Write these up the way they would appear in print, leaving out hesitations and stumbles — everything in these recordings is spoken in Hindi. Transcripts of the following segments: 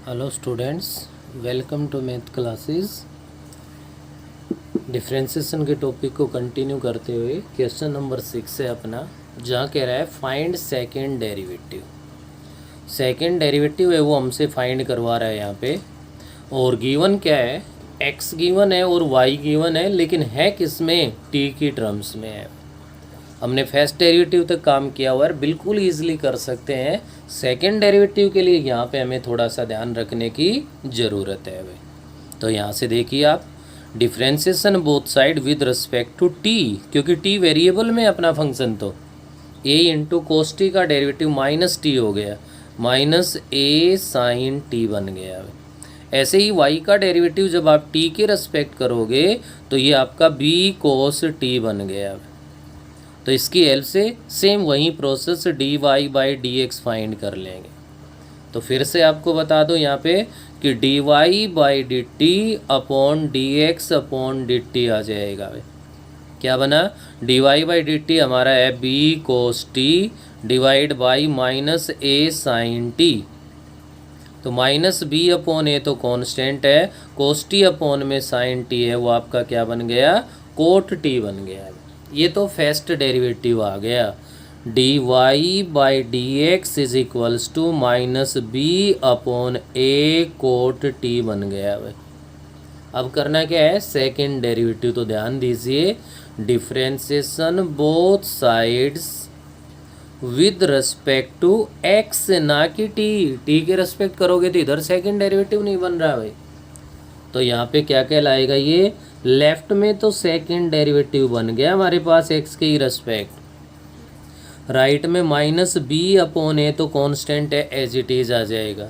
Hello students, welcome to math classes. Differentiation के टॉपिक को कंटिन्यू करते हुए क्वेश्चन नंबर 6 है अपना, जहाँ कह रहा है find second derivative. Second derivative है वो हमसे फाइंड करवा रहा है यहाँ पे। और गिवन क्या है, एक्स गिवन है और वाई गिवन है, लेकिन है किसमें, टी की टर्म्स में है। हमने फर्स्ट डेरिवेटिव तक काम किया हुआ है, बिल्कुल ईजिली कर सकते हैं। सेकंड डेरिवेटिव के लिए यहाँ पे हमें थोड़ा सा ध्यान रखने की ज़रूरत है भाई। तो यहाँ से देखिए आप, differentiation both side with respect to T, क्योंकि टी वेरिएबल में अपना फंक्शन, तो ए इंटू कोस टी का डेरिवेटिव माइनस टी हो गया, माइनस ए साइन टी बन गया भाई। ऐसे ही वाई का डेरिवेटिव जब आप टी के रिस्पेक्ट करोगे तो ये आपका बी कोस टी बन गया। तो इसकी हेल्प से सेम वही process D Y by D X find कर लेंगे। तो फिर से आपको बता दो यहाँ पे कि D Y by D T upon D X upon D T आ जाएगा भाई। क्या बना, D Y by D T हमारा है B cos T divide by minus A sine T. तो माइनस बी अपॉन ए तो कांस्टेंट है, कोस टी अपॉन में साइन टी है, वो आपका क्या बन गया, कोट टी बन गया। ये तो फर्स्ट डेरिवेटिव आ गया, D Y by D X is equals to minus B upon A cot T बन गया भाई। अब करना क्या है, सेकंड डेरिवेटिव। तो ध्यान दीजिए, differentiation both sides with respect to X, ना कि टी। टी के रिस्पेक्ट करोगे तो इधर सेकंड डेरिवेटिव नहीं बन रहा भाई। तो यहाँ पे क्या कहलाएगा, ये लेफ्ट में तो सेकंड डेरिवेटिव बन गया हमारे पास एक्स के ही रिस्पेक्ट, राइट में माइनस बी अपॉन ए तो कांस्टेंट है, एज इट इज आ जाएगा।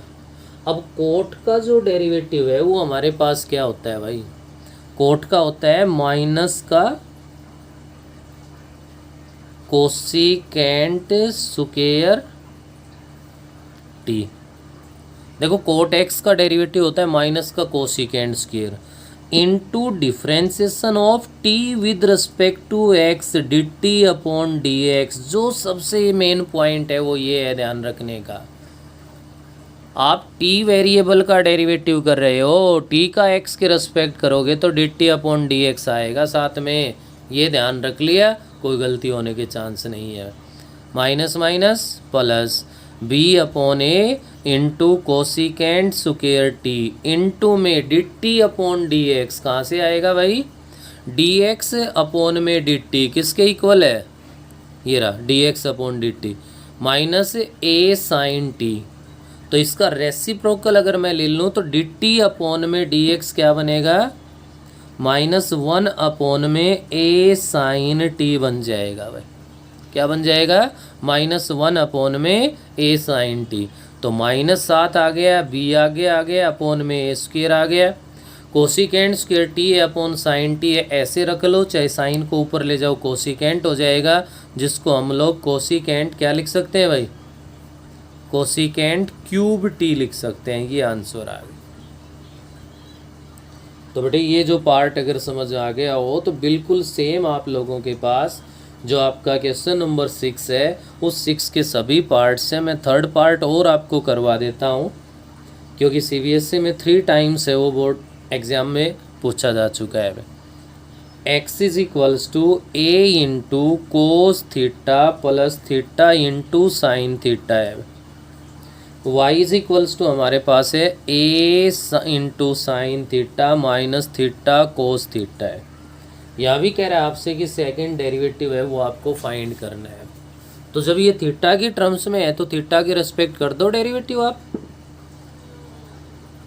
अब कोट का जो डेरिवेटिव है वो हमारे पास क्या होता है भाई, कोट का होता है माइनस का कोसिकेंट स्क्वायर टी। देखो, कोट एक्स का डेरिवेटिव होता है माइनस का cosecant square into differentiation of T with respect to X D T upon D X. जो सबसे मेन पॉइंट है वो ये है ध्यान रखने का, आप टी वेरिएबल का डेरिवेटिव कर रहे हो, टी का एक्स के रिस्पेक्ट करोगे तो D T upon D x आएगा साथ में। ये ध्यान रख लिया, कोई गलती होने के चांस नहीं है। Minus minus plus B upon A into cosecant square T into में D T upon D X. कहाँ से आएगा भाई, डी एक्स अपॉन में डी टी किसके इक्वल है, ये रहा D X upon D T minus A sine T. तो इसका रेसिप्रोकल अगर मैं ले लूँ तो डी टी अपॉन में डी एक्स क्या बनेगा, माइनस वन अपॉन में ए साइन टी बन जाएगा भाई। क्या बन जाएगा, माइनस वन अपॉन में ए साइन टी। तो माइनस 7 आ गया, बी आ गया अपॉन में ए स्क्वायर आ गया, कोसिकेंट स्क्वायर टी है अपॉन साइन टी है, ऐसे रख लो, चाहे साइन को ऊपर ले जाओ कोसिकेंट हो जाएगा, जिसको हम लोग कोसिकेंट क्या लिख सकते हैं भाई, कोसिकेंट क्यूब टी लिख सकते हैं। ये आंसर आ गया। तो बेटे ये जो पार्ट अगर समझ आ गया हो तो बिल्कुल सेम आप लोगों के पास जो आपका क्वेश्चन नंबर 6 है उस 6 के सभी पार्ट्स हैं। मैं थर्ड पार्ट और आपको करवा देता हूँ, क्योंकि सीबीएसई में 3 टाइम्स है वो बोर्ड एग्ज़ाम में पूछा जा चुका है। X is equals to A into cos theta plus theta into sine theta है। वाई इज इक्वल्स टू हमारे पास है A into sine theta minus theta cos theta है। यह भी कह रहा है आपसे कि सेकंड डेरिवेटिव है वो आपको फाइंड करना है। तो जब ये थीटा की टर्म्स में है तो थीटा की रिस्पेक्ट कर दो डेरिवेटिव आप,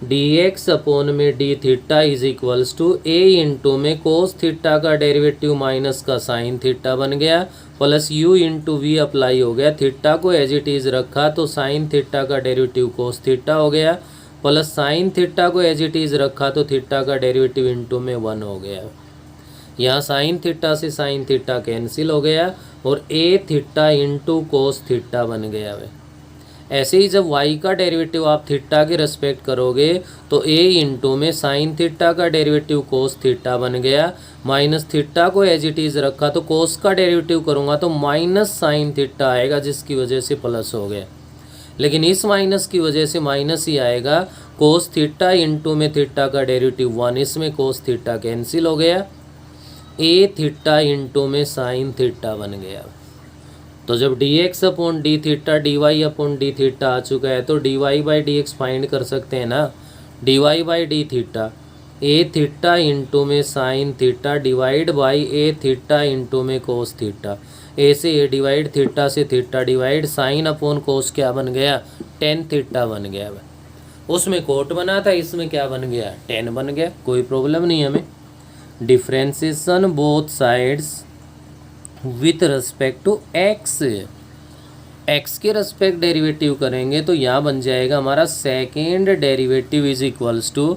डी एक्स अपॉन में D theta is equals to A into में कोस थीटा का डेरिवेटिव माइनस का साइन थीटा बन गया, plus U into V apply हो गया, थीटा को एज इट इज़ रखा तो साइन थीटा का डेरिवेटिव कोस थीटा हो गया, प्लस साइन थीटा को एज इट इज़ रखा तो थीटा का डेरिवेटिव इंटू में 1 हो गया। यहाँ साइन थीटा से साइन थीटा कैंसिल हो गया और ए थीटा इंटू कोस थीटा बन गया है। ऐसे ही जब y का डेरिवेटिव आप थीटा के रिस्पेक्ट करोगे तो a इंटू में साइन थीटा का डेरिवेटिव कोस थीटा बन गया, माइनस थीटा को एज इट इज़ रखा तो कोस का डेरिवेटिव करूँगा तो माइनस साइन थीटा आएगा, जिसकी वजह से प्लस हो गया। लेकिन इस माइनस की वजह से माइनस ही आएगा। कोस थीटा इंटू में थीटा का डेरिवेटिव 1, इसमें कोस थीटा कैंसिल हो गया। ए थीटा इंटू में साइन थीटा बन गया। तो जब D X upon D theta D Y upon D theta आ चुका है तो D Y by D X find कर सकते हैं ना। D Y by D theta A theta into में sine theta divide by A theta into में कोस थीटा। ए से ए डिवाइड, थीटा से थीटा डिवाइड, साइन अपॉन कोस क्या बन गया, टेन थीटा बन गया। उसमें कोट बना था, इसमें क्या बन गया, टेन बन गया। कोई प्रॉब्लम नहीं हमें। Differentiation both sides with respect to X. X के रिस्पेक्ट डेरिवेटिव करेंगे तो यहाँ बन जाएगा हमारा second derivative is equals to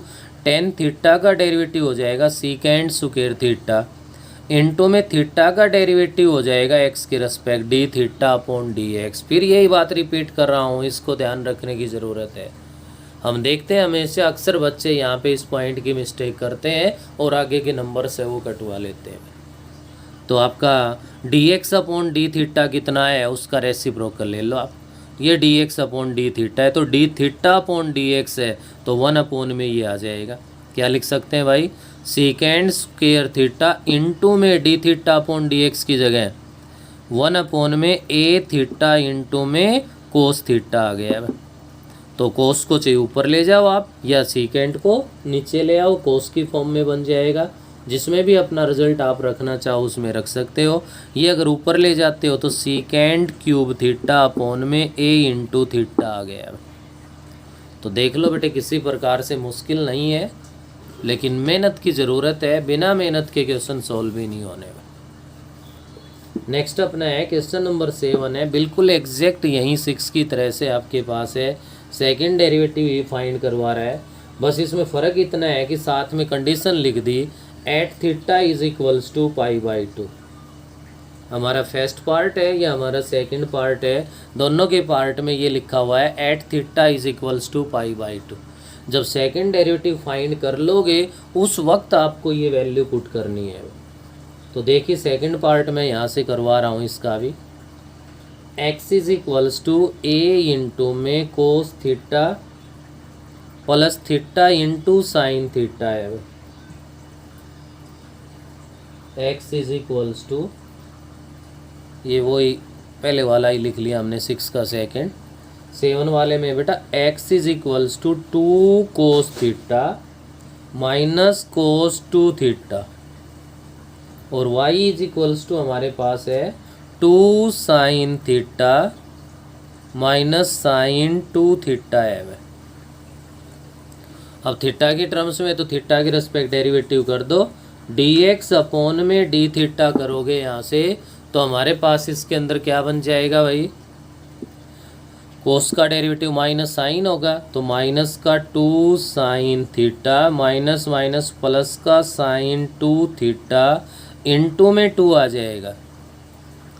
tan theta का डेरिवेटिव हो जाएगा सीकेंड स्क्वायर थीटा इंटू में थीटा का डेरिवेटिव हो जाएगा एक्स के respect D theta upon D X. फिर यही बात रिपीट कर रहा हूँ, इसको ध्यान रखने की ज़रूरत है। हम देखते हैं हमेशा अक्सर बच्चे यहाँ पे इस पॉइंट की मिस्टेक करते हैं और आगे के नंबर से वो कटवा लेते हैं। तो आपका D X upon D theta कितना है, उसका रेसिप्रोकल ले लो आप। ये D X upon D theta है तो D theta upon D x है तो 1 अपॉन में ये आ जाएगा। क्या लिख सकते हैं भाई, सीकेंड स्क्वायर थीटा इंटू में D theta upon D x की जगह 1 अपॉन में ए थीटा इंटू में कोस थीटा आ गया। तो कोस को चाहिए ऊपर ले जाओ आप या सीकेंड को नीचे ले आओ, कोस की फॉर्म में बन जाएगा। जिसमें भी अपना रिजल्ट आप रखना चाहो उसमें रख सकते हो। ये अगर ऊपर ले जाते हो तो सीकेंड क्यूब थीटा अपॉन में ए इंटू थीटा आ गया। तो देख लो बेटे, किसी प्रकार से मुश्किल नहीं है, लेकिन मेहनत की ज़रूरत है। बिना मेहनत के क्वेश्चन सॉल्व भी नहीं होने। नेक्स्ट अपना है क्वेश्चन नंबर 7 है, बिल्कुल एग्जैक्ट यहीं 6 की तरह से आपके पास है। सेकेंड डेरिवेटिव ही फाइंड करवा रहा है, बस इसमें फ़र्क इतना है कि साथ में कंडीशन लिख दी at theta is equals to pi by 2। हमारा फर्स्ट पार्ट है या हमारा सेकंड पार्ट है, दोनों के पार्ट में ये लिखा हुआ है at theta is equals to pi by 2। जब सेकंड डेरिवेटिव फाइंड कर लोगे उस वक्त आपको ये वैल्यू पुट करनी है। तो देखिए सेकंड पार्ट में यहाँ से करवा रहा हूँ इसका भी। X is equals to A into में cos theta plus theta into sine theta है। एक्स इज इक्वल्स टू, ये वही पहले वाला ही लिख लिया हमने 6 का सेकेंड। 7 वाले में बेटा X is equals to 2 cos theta minus cos 2 theta और वाई इज इक्वल्स टू हमारे पास है 2 sine theta minus sine 2 theta है। अब थीटा की टर्म्स में तो थीटा के रिस्पेक्ट डेरिवेटिव कर दो, डी एक्स अपॉन में डी थीटा करोगे यहाँ से तो हमारे पास इसके अंदर क्या बन जाएगा भाई, कोस का डेरिवेटिव माइनस साइन होगा तो माइनस का 2 sine theta minus minus plus का साइन 2 थीटा इंटू में 2 आ जाएगा।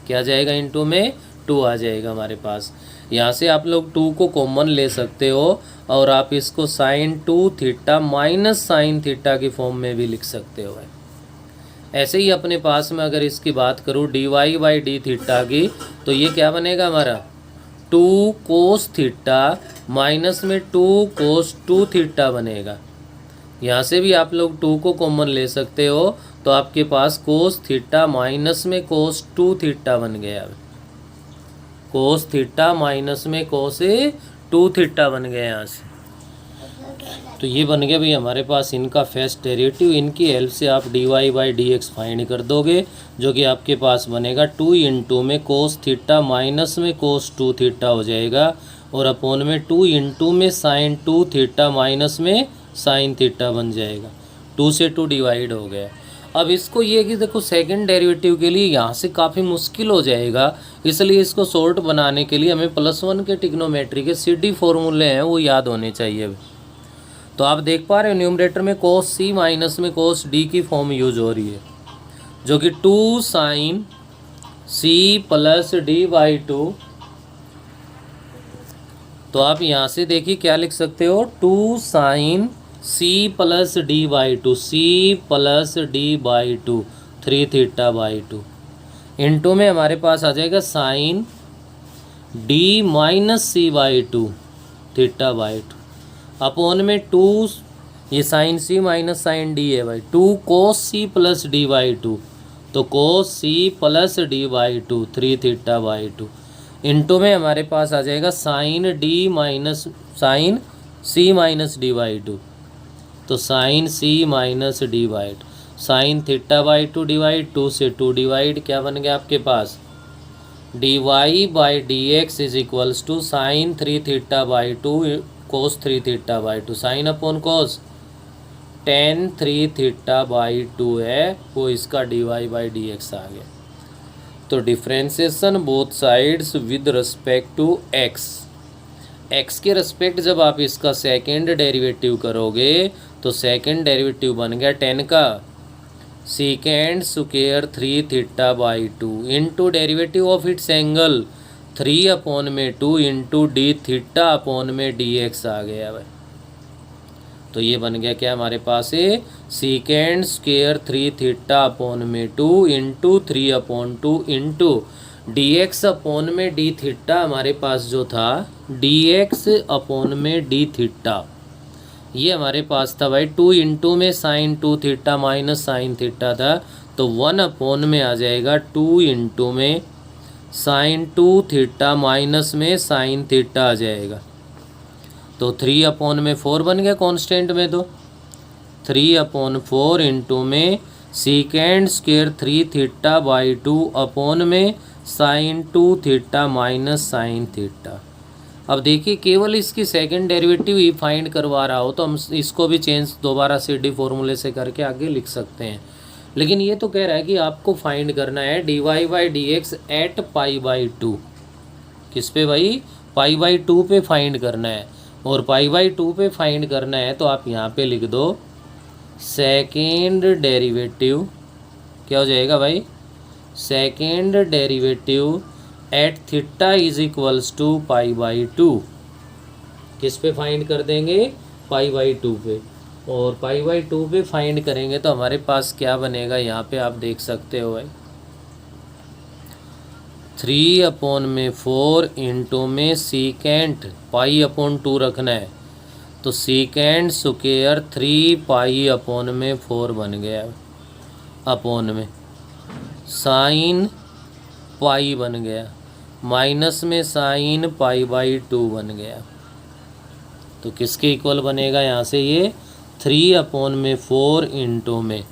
क्या जाएगा, इंटू में 2 आ जाएगा हमारे पास। यहाँ से आप लोग 2 को कॉमन ले सकते हो और आप इसको sine 2 theta minus sine theta की फॉर्म में भी लिख सकते हो। ऐसे ही अपने पास में अगर इसकी बात करूँ D Y by D theta की तो ये क्या बनेगा हमारा 2 कोस थीटा माइनस में 2 कोस 2 थीटा बनेगा। यहाँ से भी आप लोग 2 को कॉमन ले सकते हो तो आपके पास कोस थीटा माइनस में कोस 2 थीटा बन गया। कोस थीटा माइनस में कोस 2 थीटा बन गया यहाँ से। तो ये बन गया भाई हमारे पास इनका फर्स्ट डेरिवेटिव। इनकी हेल्प से आप D Y by D X find कर दोगे जो कि आपके पास बनेगा 2 इंटू में कोस थीटा माइनस में कोस 2 थीटा हो जाएगा और अपॉन में 2 इंटू में साइन 2 थीटा माइनस में साइन थीटा बन जाएगा। 2 से 2 डिवाइड हो गया। अब इसको ये कि देखो सेकंड डेरिवेटिव के लिए यहाँ से काफ़ी मुश्किल हो जाएगा, इसलिए इसको शॉर्ट बनाने के लिए हमें +1 के ट्रिग्नोमेट्री के CD फॉर्मूले हैं वो याद होने चाहिए। तो आप देख पा रहे हो न्यूमरेटर में कोस C माइनस में कोस D की फॉर्म यूज हो रही है जो कि 2 साइन C प्लस D/2। तो आप यहाँ से देखिए क्या लिख सकते हो 2 sine C plus D/2 C plus D/2 3 थीटा/2 इंटू में हमारे पास आ जाएगा sine D minus C by two theta by two upon में 2, ये sine C minus sine D है भाई, 2 cos C plus D by two, तो cos C plus D by two 3 theta by two into में हमारे पास आ जाएगा sine D minus sine C minus D by two, तो sine C minus D by two sine theta by two divide 2 से 2 डिवाइड, क्या बन गया आपके पास D Y by D X is equals to sine 3 theta by two cos 3 theta by two, sine upon cos tan 3 theta by two है वो इसका D Y by D X आ गया। तो differentiation both sides with respect to X, X के रिस्पेक्ट जब आप इसका सेकेंड डेरिवेटिव करोगे तो सेकेंड डेरिवेटिव बन गया 10 का second square 3 theta by two into derivative of its angle 3 upon में 2 इंटू डी थीटा अपॉन में डी एक्स आ गया भाई। तो ये बन गया क्या हमारे पास है सेकेंड स्क्वायर 3 थीटा अपॉन में 2 into 3 upon 2 into D X upon में डी थीटा, हमारे पास जो था डी एक्स अपॉन में डी थीटा, ये हमारे पास था भाई 2 इंटू में sine 2 theta minus sine theta था, तो 1 अपॉन में आ जाएगा 2 इंटू में साइन 2 थीटा माइनस में साइन थीटा आ जाएगा, तो 3 अपॉन में 4 बन गया कांस्टेंट में, तो 3 अपॉन 4 इंटू में second square 3 theta by 2 upon में sine 2 theta minus sine theta. अब देखिए केवल इसकी सेकंड डेरिवेटिव ही फाइंड करवा रहा हो तो हम इसको भी चेंज दोबारा सी डी फॉर्मूले से करके आगे लिख सकते हैं, लेकिन ये तो कह रहा है कि आपको फाइंड करना है D Y by D X at pi by two, किस पे भाई पाई बाई टू पे फाइंड करना है, और पाई बाई टू पे फाइंड करना है तो आप यहाँ पे लिख दो सेकेंड डेरिवेटिव, क्या हो जाएगा भाई second derivative at theta is equals to pi by two, किस पे फाइंड कर देंगे पाई बाई टू पे, और पाई बाई टू पे फाइंड करेंगे तो हमारे पास क्या बनेगा यहाँ पे आप देख सकते हो भाई 3 अपॉन में 4 इंटू में सीकेंट पाई अपॉन 2 रखना है, तो सीकेंट स्क्वायर 3 पाई अपॉन में 4 बन गया, अपॉन में साइन पाई बन गया, माइनस में साइन पाई बाई 2 बन गया, तो किसके इक्वल बनेगा यहाँ से ये 3 अपॉन में 4 इंटू में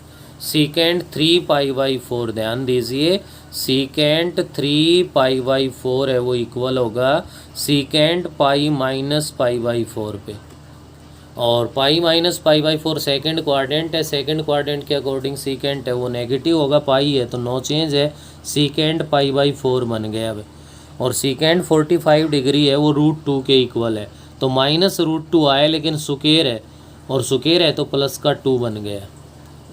सीकेंट 3 पाई बाई 4, ध्यान दीजिए सीकेंट 3 पाई बाई 4 है वो इक्वल होगा secant pi minus pi by 4 पे, और pi minus pi by 4 second quadrant है, सेकेंड क्वाड्रेंट के अकॉर्डिंग सीकेंट है वो नेगेटिव होगा, पाई है तो नो चेंज है, सीकेंट पाई बाई 4 बन गया अब, और सीकेंट 45 डिग्री है वो √2 के इक्वल है, तो माइनस √2 आया लेकिन सुकेर है, और सुकेर है तो प्लस का 2 बन गया,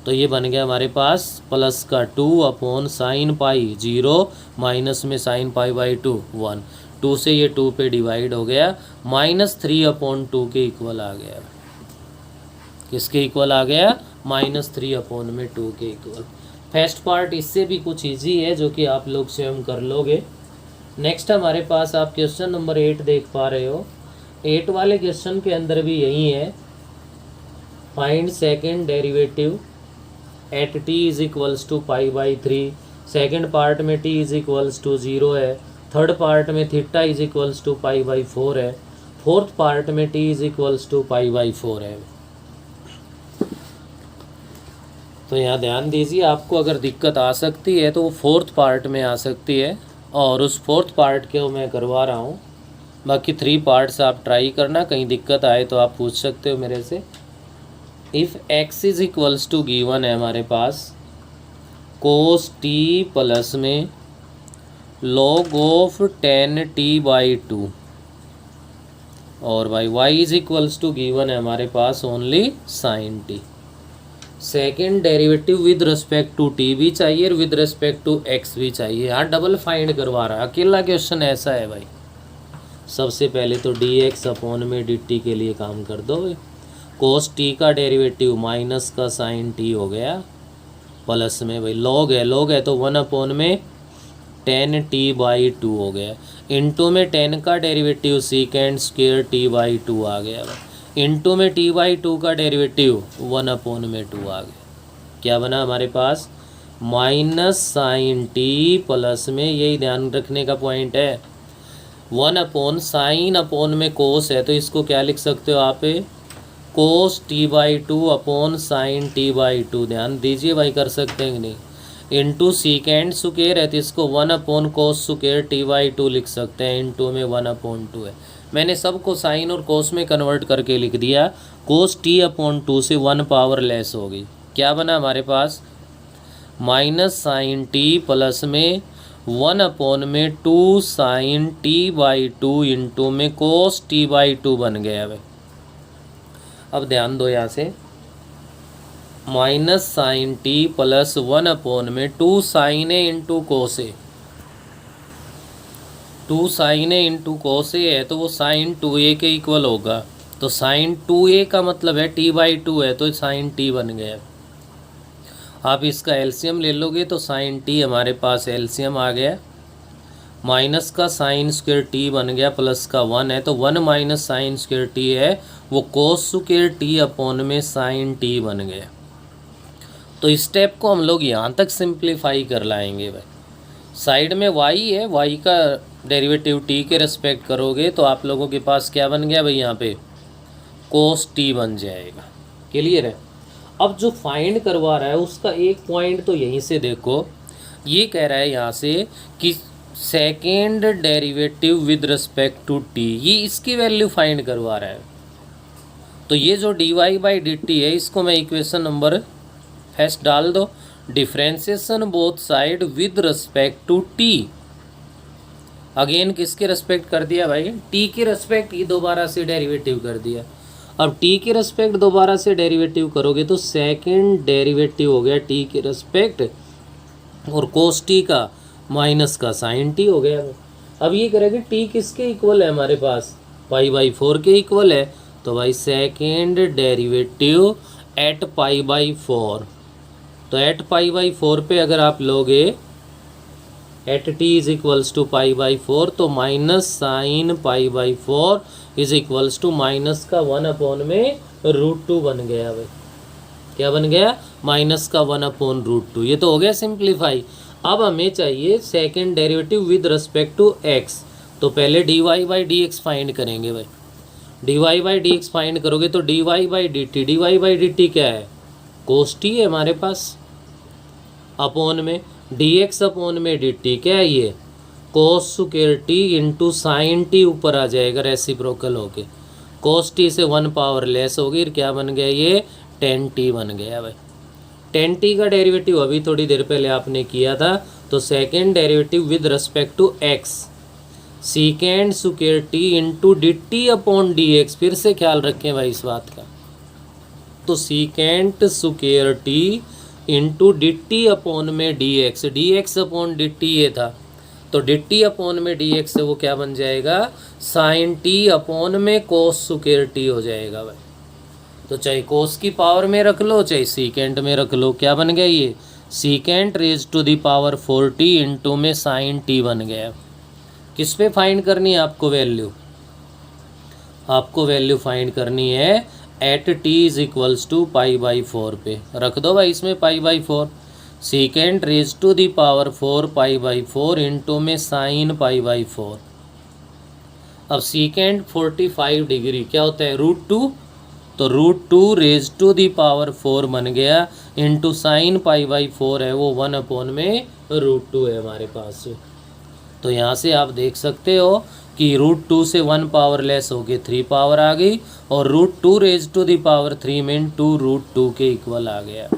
तो ये बन गया हमारे पास प्लस का 2 अपॉन साइन पाई 0 माइनस में साइन पाई बाई 2 1, 2 से ये 2 पे डिवाइड हो गया, -3 अपॉन 2 के इक्वल आ गया, किसके इक्वल आ गया -3 अपॉन में 2 के इक्वल। फर्स्ट पार्ट इससे भी कुछ इजी है जो कि आप लोग स्वयं कर लोगे। नेक्स्ट हमारे पास आप क्वेश्चन नंबर 8 देख पा रहे हो, 8 वाले क्वेश्चन के अंदर भी यही है, find second derivative at t is equals to pi by 3, second part में t इज इक्वल्स टू 0 है, थर्ड पार्ट में theta is equals to pi by 4 है, फोर्थ पार्ट में t is equals to pi by 4 है। तो यहाँ ध्यान दीजिए आपको अगर दिक्कत आ सकती है तो वो फोर्थ पार्ट में आ सकती है, और उस फोर्थ पार्ट के मैं करवा रहा हूँ, बाकी 3 पार्ट्स आप ट्राई करना, कहीं दिक्कत आए तो आप पूछ सकते हो मेरे से। If x is equals to given है हमारे पास कोस t प्लस में log ऑफ 10t बाई 2, और भाई y is equals to given है हमारे पास only sine t, second derivative with respect to t भी चाहिए और विद रिस्पेक्ट टू x भी चाहिए। यहाँ डबल फाइंड करवा रहा है, अकेला क्वेश्चन ऐसा है भाई। सबसे पहले तो dx अपॉन में dt के लिए काम कर दो, कोस t का डेरिवेटिव माइनस का साइन t हो गया, प्लस में भाई लॉग है तो 1 अपॉन में 10t/2 हो गया। इंटू में 10 का डेरिवेटिव सीकेंड स्क्वेयर t/2 आ गया। इंटू में t/2 का डेरिवेटिव 1/2 आ गया। क्या बना हमारे पास? माइनस साइन टी प्लस में, यही ध्यान रखने का पॉइंट है, 1/sin अपॉन में कोस है तो इसको क्या लिख सकते हो आप? कोस t/2 अपॉन साइन t/2। ध्यान दीजिए भाई, कर सकते हैं कि नहीं। इंटू सीकेंड स्क्वेयर है तो इसको 1/कोस स्क्वेयर t/2 लिख सकते हैं। इंटू में 1/2 है। मैंने सबको साइन और कोस में कन्वर्ट करके लिख दिया। कोस t/2 से 1 पावर लेस होगी। क्या बना हमारे पास? माइनस साइन टी प्लस में 1/2 साइन t/2 इंटू में कोस t/2 बन गया है। अब ध्यान दो यहाँ से, minus sine T plus 1/2 sine A into cos A. 2 sine A into cos A है तो वो साइन 2a के इक्वल होगा। तो साइन 2a का मतलब है t/2 है तो साइन t बन गया। आप इसका एलसीएम ले लोगे तो साइन टी हमारे पास एलसीएम आ गया। माइनस का साइन स्क्वेयर टी बन गया, प्लस का 1 है तो 1 माइनस साइन स्क्वेयर टी है वो कोस स्क्वेयर टी अपॉन में साइन टी बन गया। तो इस स्टेप को हम लोग यहाँ तक सिंप्लीफाई कर लाएंगे भाई। साइड में y है, y का डेरिवेटिव t के रेस्पेक्ट करोगे तो आप लोगों के पास क्या बन गया भाई? यहाँ पे कोस t बन जाएगा। क्लियर है? अब जो फाइंड करवा रहा है उसका एक पॉइंट तो यहीं से देखो, ये कह रहा है यहाँ से कि second derivative with respect to t, ये इसकी वैल्यू फाइंड करवा रहा है। तो ये जो dy/dt है इसको मैं इक्वेशन नंबर फर्स्ट डाल दो, differentiation both side with respect to t। Again किसके रेस्पेक्ट कर दिया भाई? t के रेस्पेक्ट, ये दोबारा से डेरिवेटिव कर दिया। अब t के रेस्पेक्ट दोबारा से डेरिवेटिव करोगे तो सेकंड डेरिवेटिव हो गया t के रेस्पेक्ट, और कोस t का माइनस का साइन t हो गया। अब ये करेंगे t किसके इक्वल है हमारे पास? π/4 के इक्वल है। तो भाई सेकंड डेरिवेटिव एट π/4, तो एट π/4 पे अगर आप लोगे at t is equals to π/4 तो minus sine π/4 is equals to minus का 1/√2 बन गया भाई। क्या बन गया? माइनस का 1/√2। ये तो हो गया सिंप्लीफाई। अब हमें चाहिए second derivative with respect to x। तो पहले dy/dx फाइंड करेंगे भाई। dy/dx फाइंड करोगे तो dy/dt क्या है? कोस t है हमारे पास, अपॉन में dx अपॉन में dt क्या है? ये कोस square T into sine T ऊपर आ जाएगा रेसिप्रोकल होके। कोस टी से 1 पावर लेस होगी, क्या बन गया? ये 10t बन गया भाई। 10t का डेरिवेटिव अभी थोड़ी देर पहले आपने किया था। तो second derivative with respect to x, secant square T into dt upon dx। फिर से ख्याल रखें भाई इस बात का। तो सीकेंड square T into dt upon में dx, dx अपॉन dt ये था तो dt अपॉन में dx से वो क्या बन जाएगा? साइन t अपॉन में कोस स्क्वायर टी हो जाएगा भाई। तो चाहे कोस की पावर में रख लो चाहे सीकेंड में रख लो, क्या बन गया? ये secant raise to the power 4t into में साइन t बन गया। किस पे फाइंड करनी है आपको वैल्यू? आपको वैल्यू फाइंड करनी है at t is equals to π/4 पे। रख दो भाई इसमें π/4, secant raise to the power 4 π/4 into में साइन π/4। अब सीकेंड 45 डिग्री क्या होता है? √2, तो √2 रेज टू दी पावर 4 बन गया इंटू साइन π/4 है वो 1/√2 है हमारे पास। तो यहाँ से आप देख सकते हो कि √2 से 1 पावर लेस हो गई 3 पावर आ गई, और √2 रेज टू दी पावर 3 में 2√2 के इक्वल आ गया।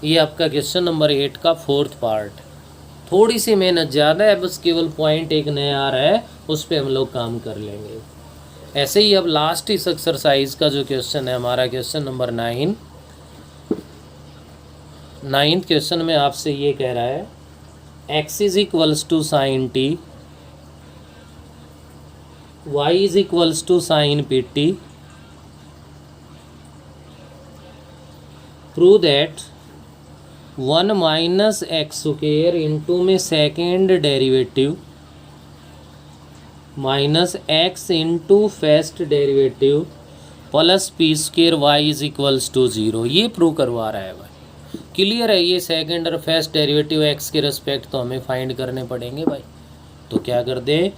ये आपका क्वेश्चन नंबर 8 का 4th पार्ट। थोड़ी सी मेहनत ज़्यादा है, बस केवल पॉइंट एक नया आ रहा है, उस पर हम लोग काम कर लेंगे। ऐसे ही अब लास्ट इस एक्सरसाइज का जो क्वेश्चन है हमारा क्वेश्चन नंबर 9। 9th क्वेश्चन में आपसे ये कह रहा है x is equals to sine T, y is equals to sine P T, prove that 1 minus X square into में second derivative minus X into first derivative plus P square Y is equals to 0, ये प्रूव करवा रहा है भाई। क्लियर है, ये सेकेंड और फर्स्ट डेरिवेटिव एक्स के रिस्पेक्ट तो हमें फाइंड करने पड़ेंगे भाई। तो क्या कर दे,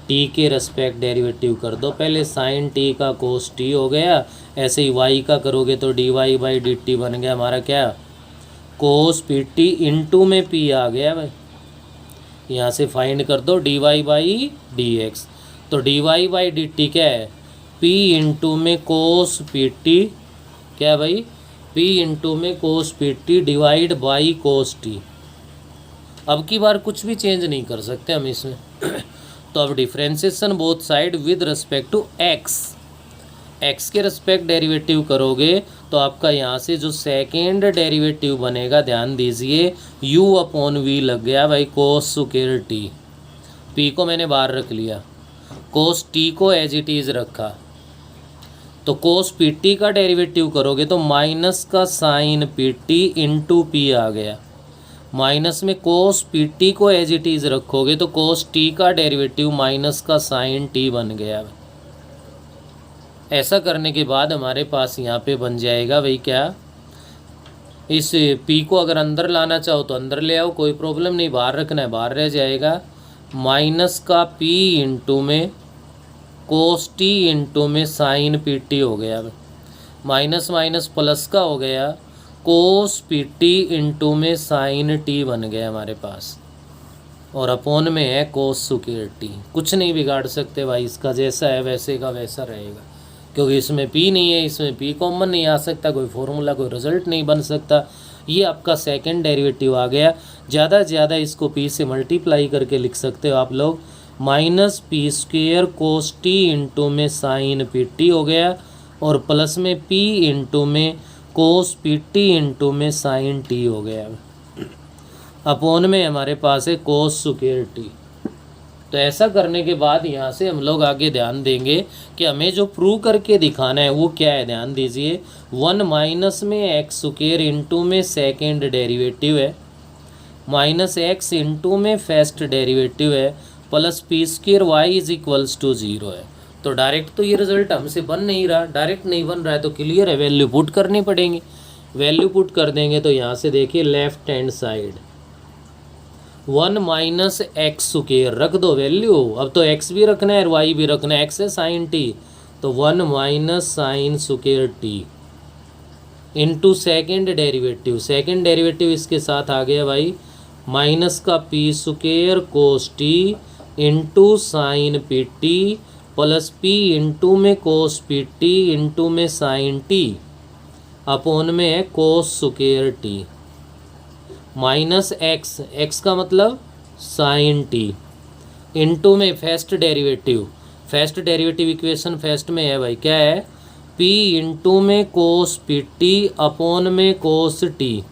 टी के रिस्पेक्ट डेरिवेटिव कर दो पहले, साइन टी का कोस टी हो गया, ऐसे ही वाई का करोगे तो D Y by D T बन गया हमारा क्या, कोस पी टी इंटू में पी आ गया भाई। यहाँ से फाइंड कर दो D Y by D X, तो D Y by D T क्या है, पी इंटू में कोस पी टी, क्या है भाई, पी इंटू में cos P T divide by cos T. अब की बार कुछ भी चेंज नहीं कर सकते हम इसमें तो अब differentiation both side with respect to X, X के रिस्पेक्ट डेरिवेटिव करोगे तो आपका यहाँ से जो सेकेंड डेरिवेटिव बनेगा, ध्यान दीजिए, u अपॉन वी लग गया भाई, कोस स्क्वायर टी, p को मैंने बाहर रख लिया, कोस t को एज इट इज़ रखा, तो कोस पी टी का डेरिवेटिव करोगे तो माइनस का sine P T into P आ गया, माइनस में कोस पी टी को एज इट इज़ रखोगे तो कोस टी का डेरिवेटिव माइनस का साइन टी बन गया। ऐसा करने के बाद हमारे पास यहाँ पे बन जाएगा भाई क्या, इस पी को अगर अंदर लाना चाहो तो अंदर ले आओ, कोई प्रॉब्लम नहीं, बाहर रखना है बाहर रह जाएगा, माइनस का पी इंटू में कोस टी इंटू में साइन पी टी हो गया, माइनस माइनस प्लस का हो गया, कोस पी टी इंटू में साइन टी बन गया हमारे पास, और अपोन में है कोस स्क्वायर टी। कुछ नहीं बिगाड़ सकते भाई, इसका जैसा है वैसे का वैसा रहेगा, क्योंकि इसमें पी नहीं है, इसमें पी कॉमन नहीं आ सकता, कोई फॉर्मूला कोई रिजल्ट नहीं बन सकता। ये आपका सेकंड डेरिवेटिव आ गया। ज़्यादा से ज़्यादा इसको पी से मल्टीप्लाई करके लिख सकते हो आप लोग, minus P square cos t into में साइन पी टी हो गया, और प्लस में पी इंटू में कोस पी टी इंटू में साइन टी हो गया, अपोन में हमारे पास है कोस स्क्वायर टी। तो ऐसा करने के बाद यहाँ से हम लोग आगे ध्यान देंगे कि हमें जो प्रूव करके दिखाना है वो क्या है। ध्यान दीजिए, 1 माइनस में एक्स स्क्वायर इंटू में सेकेंड डेरिवेटिव है, माइनस एक्स इंटू में फर्स्ट डेरिवेटिव है, plus P square Y is equals to 0 है। तो डायरेक्ट तो ये रिजल्ट हमसे बन नहीं रहा, डायरेक्ट नहीं बन रहा है तो क्लियर है, वैल्यू पुट करनी पड़ेंगी। वैल्यू पुट कर देंगे तो यहाँ से देखिए left hand side 1 minus X square रख दो वैल्यू, अब तो एक्स भी रखना है और वाई भी रखना है, एक्स है साइन टी, तो 1 minus sine square T into second derivative, second derivative इसके साथ आ गया भाई, माइनस का P square cos T into sine P T plus P into में कोस पी टी इंटू में साइन टी, अपोन में है कोस square T, minus x, x का मतलब साइन टी, इंटू में first derivative, first derivative equation first में है भाई, क्या है, पी इंटू में कोस पी टी अपोन में cos T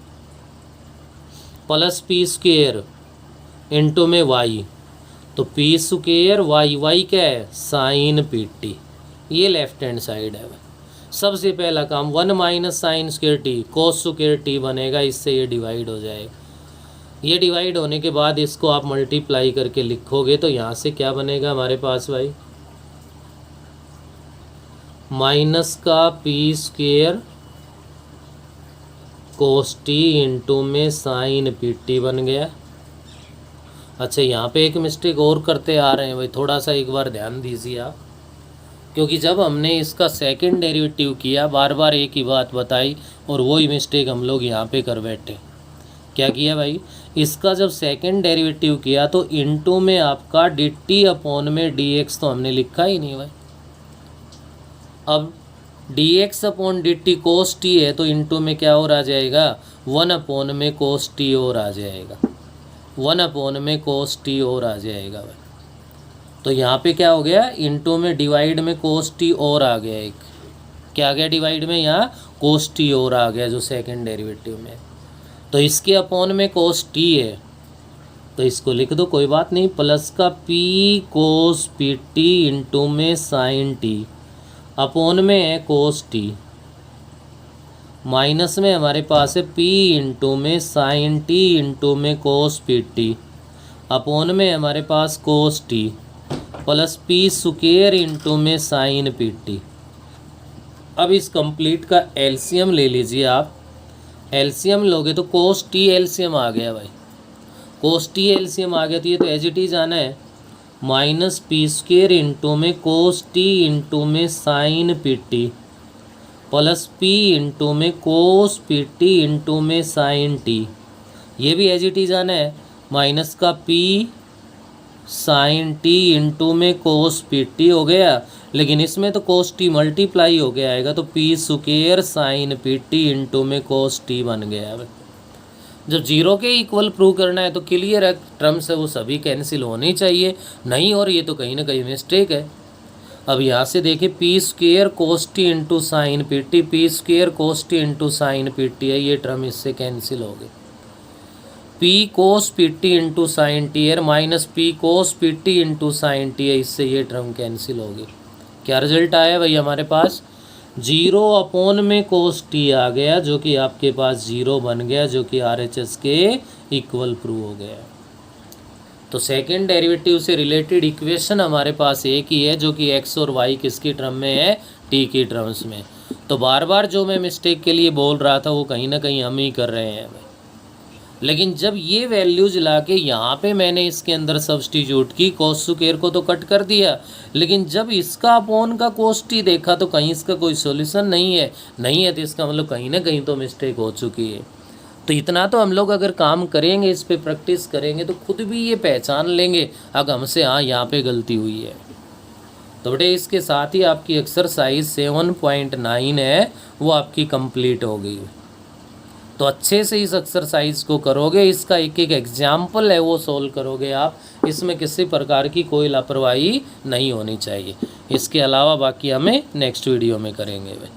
plus P square into में वाई, तो पी स्क्वेयर वाई, वाई क्या है, साइन पी टी। ये लेफ्ट हैंड साइड है भाई। सबसे पहला काम 1 minus sine square T cos square T बनेगा, इससे ये डिवाइड हो जाएगा। ये डिवाइड होने के बाद इसको आप मल्टीप्लाई करके लिखोगे तो यहाँ से क्या बनेगा हमारे पास भाई, माइनस का P square cos T into में साइन पी टी बन गया। अच्छा, यहाँ पे एक मिस्टेक और करते आ रहे हैं भाई, थोड़ा सा एक बार ध्यान दीजिए आप, क्योंकि जब हमने इसका सेकंड डेरिवेटिव किया बार बार एक ही बात बताई और वही मिस्टेक हम लोग यहाँ पे कर बैठे। क्या किया भाई, इसका जब सेकंड डेरिवेटिव किया तो इनटू में आपका डी टी अपॉन में डी एक्स तो हमने लिखा ही नहीं भाई। अब D X upon D T cos T है तो इनटू में क्या और आ जाएगा, 1 अपॉन में कोस टी और आ जाएगा, 1 अपॉन में कोस टी और आ जाएगा भाई। तो यहाँ पे क्या हो गया, इनटू में डिवाइड में कोस टी और आ गया, एक क्या आ गया डिवाइड में, यहाँ कोस टी और आ गया जो सेकंड डेरिवेटिव में। तो इसके अपॉन में कोस टी है तो इसको लिख दो, कोई बात नहीं, प्लस का P cos P T into में साइन टी अपोन में है कोस टी माइनस में हमारे पास है p इंटू में साइन टी इंटू में कोस पी टी, अपोन में हमारे पास cos T plus P square into में साइन पी टी। अब इस कंप्लीट का एलसीएम ले लीजिए आप। एलसीएम लोगे तो कोस टी एलसीएम आ गया भाई, कोस टी एलसीएम आ गया, तो ये तो एज इट इज आना है माइनस पी स्क्वायर इंटू में कोस टी इंटू में sine P T plus P into में कोस पी टी इंटू में साइन टी। ये भी एज इट इज आना है माइनस का पी साइन टी इंटू में कोस पी टी हो गया, लेकिन इसमें तो कोस टी मल्टीप्लाई हो गया आएगा, तो P square sine P T into में कोस टी बन गया। अब जब जीरो के इक्वल प्रूव करना है तो क्लियर है, टर्म्स है वो सभी कैंसिल होने चाहिए, नहीं और ये तो कहीं ना कहीं मिस्टेक है। अब यहाँ से देखिए p square cos T into sine P t, p square cos T into sine P t है, ये टर्म इससे कैंसिल हो गई। P cos P T into sine T है minus p cos P T into sine T है, इससे ये टर्म कैंसिल हो गई। क्या रिजल्ट आया भाई हमारे पास, जीरो अपोन में कोस टी आ गया, जो कि आपके पास जीरो बन गया, जो कि RHS के इक्वल प्रूव हो गया। तो सेकेंड डेरिवेटिव से रिलेटेड इक्वेशन हमारे पास एक ही है, जो कि x और y किसकी टर्म में है, t की टर्म्स में। तो बार बार जो मैं मिस्टेक के लिए बोल रहा था वो कहीं ना कहीं हम ही कर रहे हैं भाई। लेकिन जब ये वैल्यूज ला के यहाँ पे मैंने इसके अंदर सब्स्टिट्यूट की, कोस स्क्वायर को तो कट कर दिया, लेकिन जब इसका अपोन का कोस टी देखा तो कहीं इसका कोई सॉल्यूशन नहीं है, तो इसका मतलब कहीं ना कहीं तो मिस्टेक हो चुकी है। तो इतना तो हम लोग अगर काम करेंगे, इस पे प्रैक्टिस करेंगे तो खुद भी ये पहचान लेंगे अगर हमसे हाँ यहाँ पे गलती हुई है। तो बेटे इसके साथ ही आपकी एक्सरसाइज 7.9 है वो आपकी कंप्लीट हो गई। तो अच्छे से इस एक्सरसाइज को करोगे, इसका एक एक एग्जाम्पल है वो सोल्व करोगे आप, इसमें किसी प्रकार की कोई लापरवाही नहीं होनी चाहिए। इसके अलावा बाकी हमें नेक्स्ट वीडियो में करेंगे भाई।